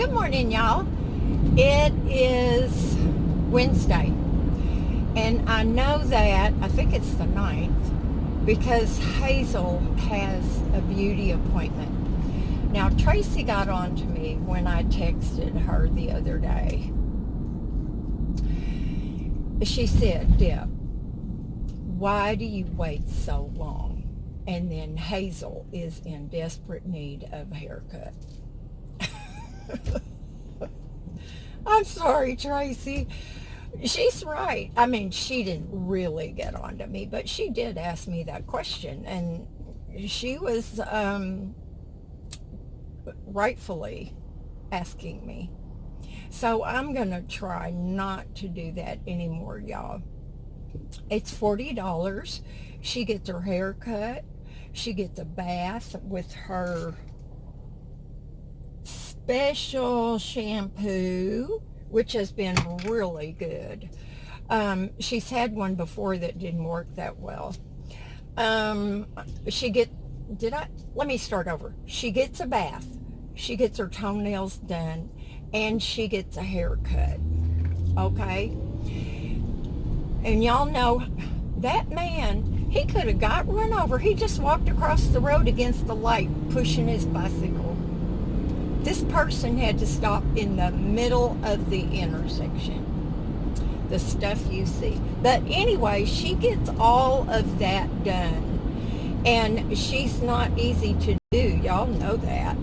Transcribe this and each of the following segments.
Good morning, y'all. It is Wednesday, and I know that, I think it's the 9th, because Hazel has a beauty appointment. Now, Tracy got on to me when I texted her the other day. She said, Deb, why do you wait so long? And then Hazel is in desperate need of a haircut. I'm sorry, Tracy. She's right. I mean, she didn't really get on to me, but she did ask me that question, and she was rightfully asking me. So I'm going to try not to do that anymore, y'all. It's $40. She gets her hair cut. She gets a bath with her special shampoo, which has been really good. She's had one before that didn't work that well. Let me start over. She gets a bath. She gets her toenails done, and she gets a haircut. Okay? And y'all know that man, he could have got run over. He just walked across the road against the light pushing his bicycle. This person had to stop in the middle of the intersection. The stuff you see. But anyway, she gets all of that done. And she's not easy to do. Y'all know that.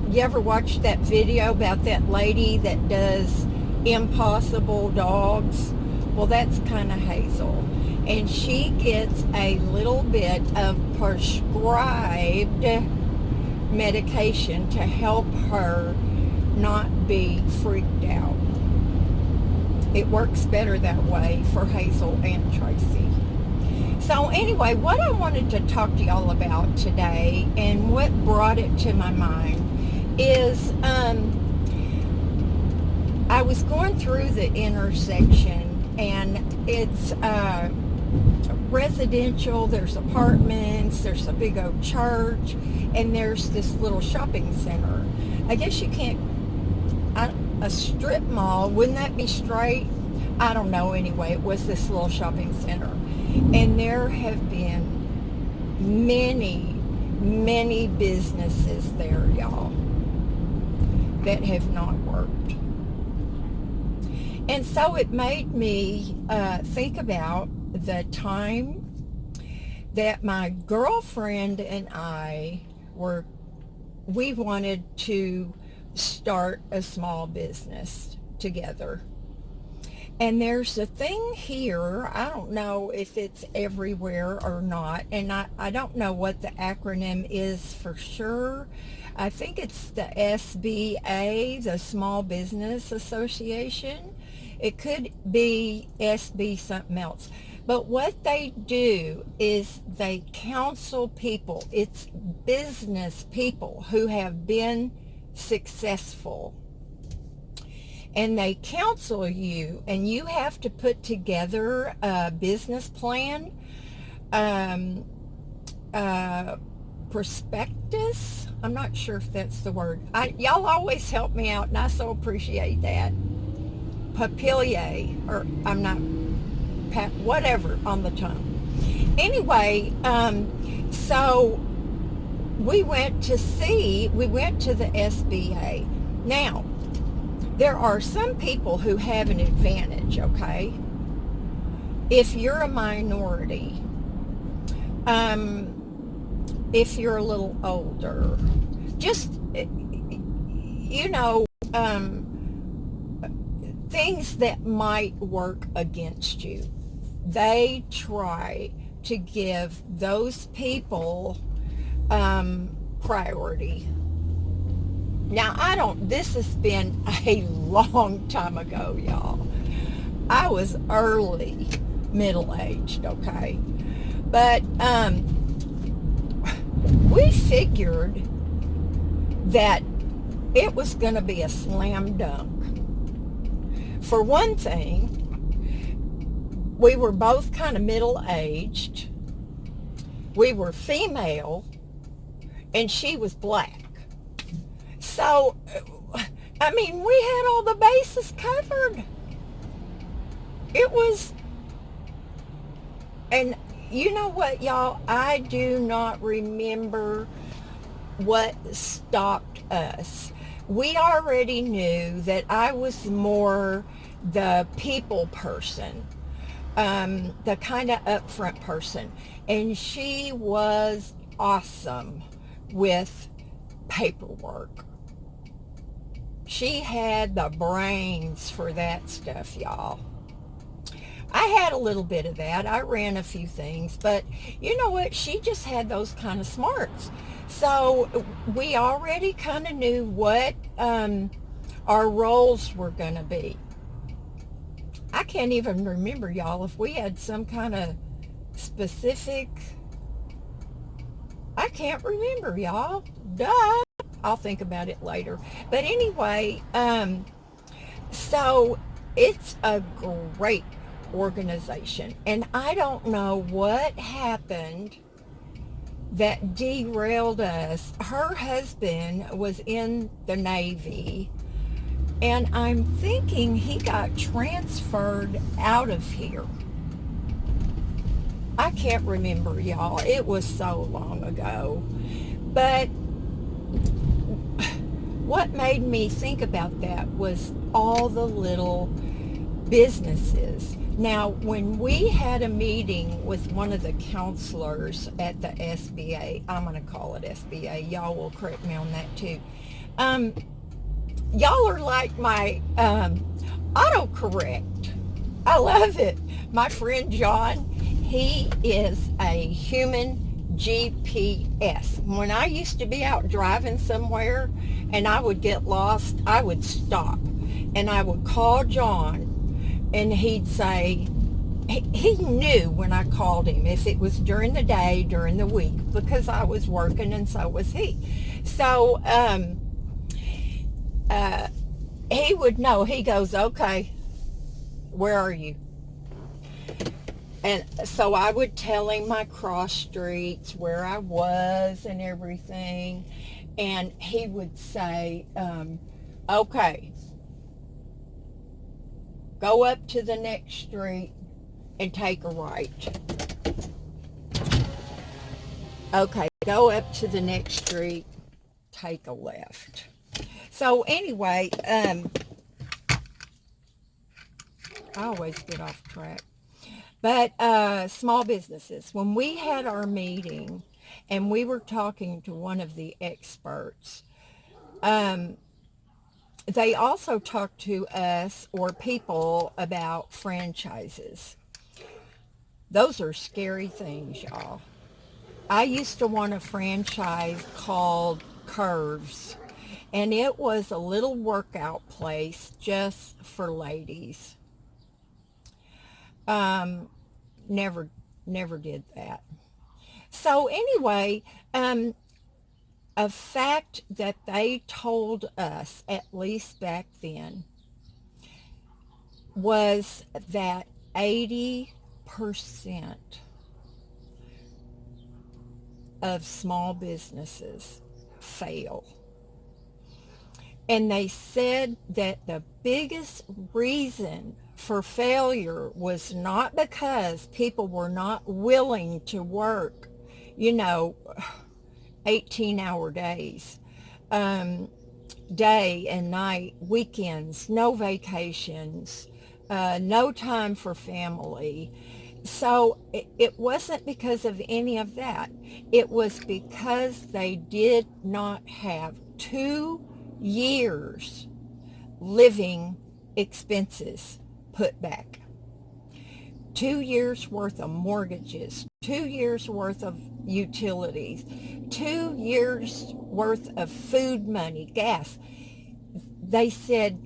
You ever watch that video about that lady that does impossible dogs? Well, that's kind of Hazel. And she gets a little bit of prescribed medication to help her not be freaked out. It works better that way for Hazel and Tracy. So anyway, what I wanted to talk to y'all about today, and what brought it to my mind, is I was going through the intersection, and it's residential, there's apartments, there's a big old church, and there's this little shopping center. I guess you can't, a strip mall, wouldn't that be straight? I don't know. Anyway, it was this little shopping center, and there have been many businesses there, y'all, that have not worked. And so it made me think about the time that my girlfriend and I we wanted to start a small business together. And there's a thing here, I don't know if it's everywhere or not, and I don't know what the acronym is for sure. I think it's the SBA, the Small Business Association. It could be SB something else. But what they do is they counsel people. It's business people who have been successful. And they counsel you, and you have to put together a business plan, prospectus. I'm not sure if that's the word. Y'all always help me out, and I so appreciate that. Papillier, or I'm not, whatever on the tongue. Anyway, so we went to the SBA. Now, there are some people who have an advantage, okay? If you're a minority, if you're a little older, just, things that might work against you. They try to give those people priority. Now, this has been a long time ago, y'all. I was early middle-aged, okay? But we figured that it was going to be a slam dunk. For one thing, we were both kind of middle-aged. We were female, and she was black. So I mean, we had all the bases covered. It was, and you know what, y'all? I do not remember what stopped us. We already knew that I was more the people person, the kind of upfront person. And she was awesome with paperwork. She had the brains for that stuff, y'all. I had a little bit of that. I ran a few things, but you know what? She just had those kind of smarts. So we already kind of knew what our roles were going to be. I can't even remember, y'all, if we had some kind of specific. I can't remember, y'all. Duh. I'll think about it later. But anyway, so it's a great organization. And I don't know what happened that derailed us. Her husband was in the Navy, and I'm thinking he got transferred out of here. I can't remember, y'all. It was so long ago. But what made me think about that was all the little businesses. Now, when we had a meeting with one of the counselors at the SBA, I'm going to call it SBA. Y'all will correct me on that too. Y'all are like my autocorrect. I love it. My friend John, he is a human GPS. When I used to be out driving somewhere and I would get lost, I would stop and I would call John, and he'd say, he knew when I called him, if it was during the day, during the week, because I was working and so was he. So he would know. He goes, okay, where are you? And so I would tell him my cross streets, where I was and everything. And he would say, okay, go up to the next street and take a right. Okay, go up to the next street, take a left. So anyway, I always get off track. But small businesses, when we had our meeting and we were talking to one of the experts, they also talked to us or people about franchises. Those are scary things, y'all. I used to want a franchise called Curves, and it was a little workout place just for ladies. Never did that. So anyway, a fact that they told us, at least back then, was that 80% of small businesses fail. And they said that the biggest reason for failure was not because people were not willing to work, 18-hour days, day and night, weekends, no vacations, no time for family. So it wasn't because of any of that. It was because they did not have 2 years living expenses put back. 2 years worth of mortgages, 2 years worth of utilities, 2 years worth of food money, gas. They said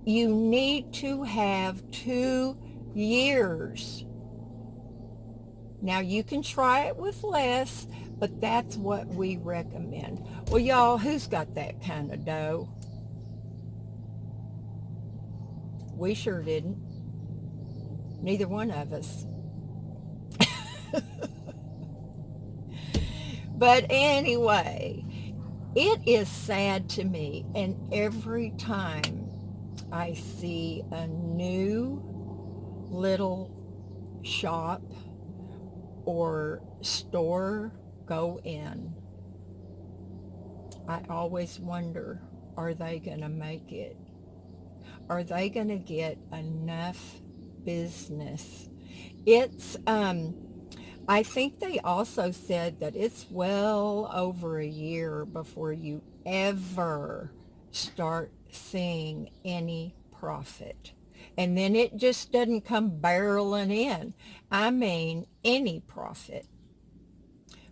you need to have 2 years. Now you can try it with less, but that's what we recommend. Well, y'all, who's got that kind of dough? We sure didn't. Neither one of us. But anyway, It is sad to me, and every time I see a new little shop or store go in, I always wonder, are they going to make it? Are they going to get enough business? It's, I think they also said that it's well over a year before you ever start seeing any profit. And then it just doesn't come barreling in. I mean, any profit.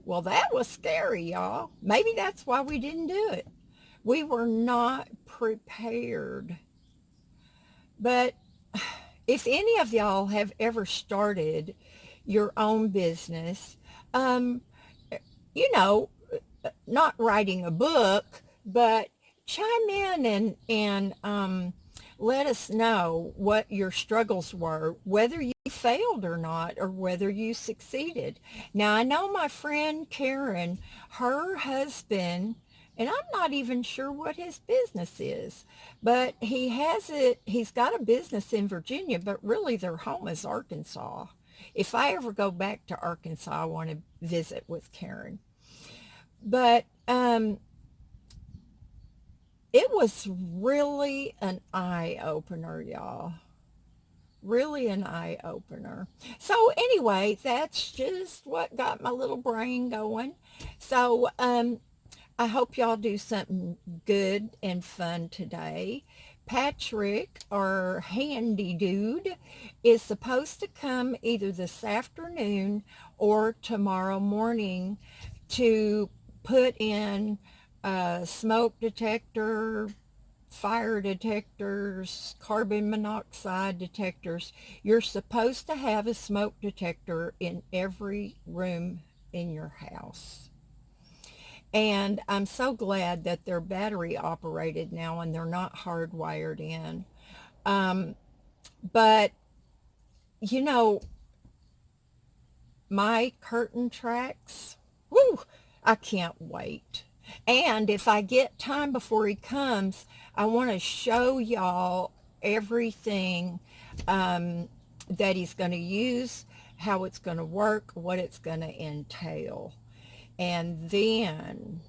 Well, that was scary, y'all. Maybe that's why we didn't do it. We were not prepared. But if any of y'all have ever started your own business, um, you know, not writing a book, but chime in and let us know what your struggles were, whether you failed or not, or whether you succeeded. Now, I know my friend Karen, her husband, and I'm not even sure what his business is, but he's got a business in Virginia, but really their home is Arkansas. If I ever go back to Arkansas, I want to visit with Karen. But it was really an eye opener, y'all. Really an eye opener. So anyway, that's just what got my little brain going. So I hope y'all do something good and fun today. Patrick, our handy dude, is supposed to come either this afternoon or tomorrow morning to put in a smoke detector, fire detectors, carbon monoxide detectors. You're supposed to have a smoke detector in every room in your house. And I'm so glad that they're battery operated now and they're not hardwired in. Um, but, you know, my curtain tracks, whoo, I can't wait. And if I get time before he comes, I want to show y'all everything that he's going to use, how it's going to work, what it's going to entail. And then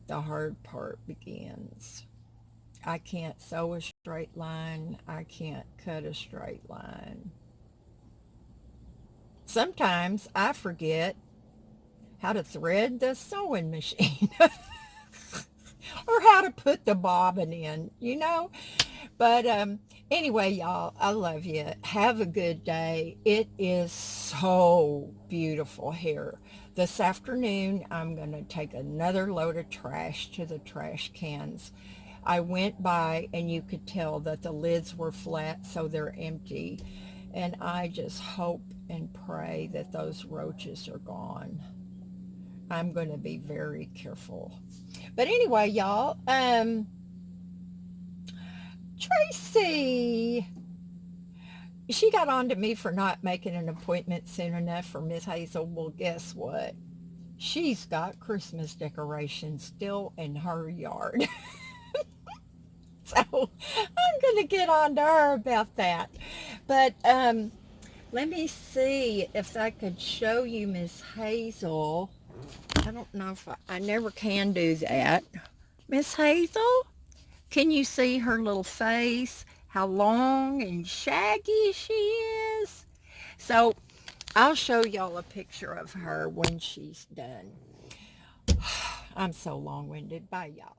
the hard part begins. I can't sew a straight line. I can't cut a straight line. Sometimes I forget how to thread the sewing machine or how to put the bobbin in, you know. But anyway, y'all, I love you. Have a good day. It is so beautiful here. This afternoon, I'm going to take another load of trash to the trash cans. I went by and you could tell that the lids were flat, so they're empty. And I just hope and pray that those roaches are gone. I'm going to be very careful. But anyway, y'all, Tracy, she got on to me for not making an appointment soon enough for Miss Hazel. Well, guess what? She's got Christmas decorations still in her yard. So I'm going to get on to her about that. But let me see if I could show you Miss Hazel. I don't know if I never can do that. Miss Hazel, can you see her little face? How long and shaggy she is? So I'll show y'all a picture of her when she's done. I'm so long-winded. Bye, y'all.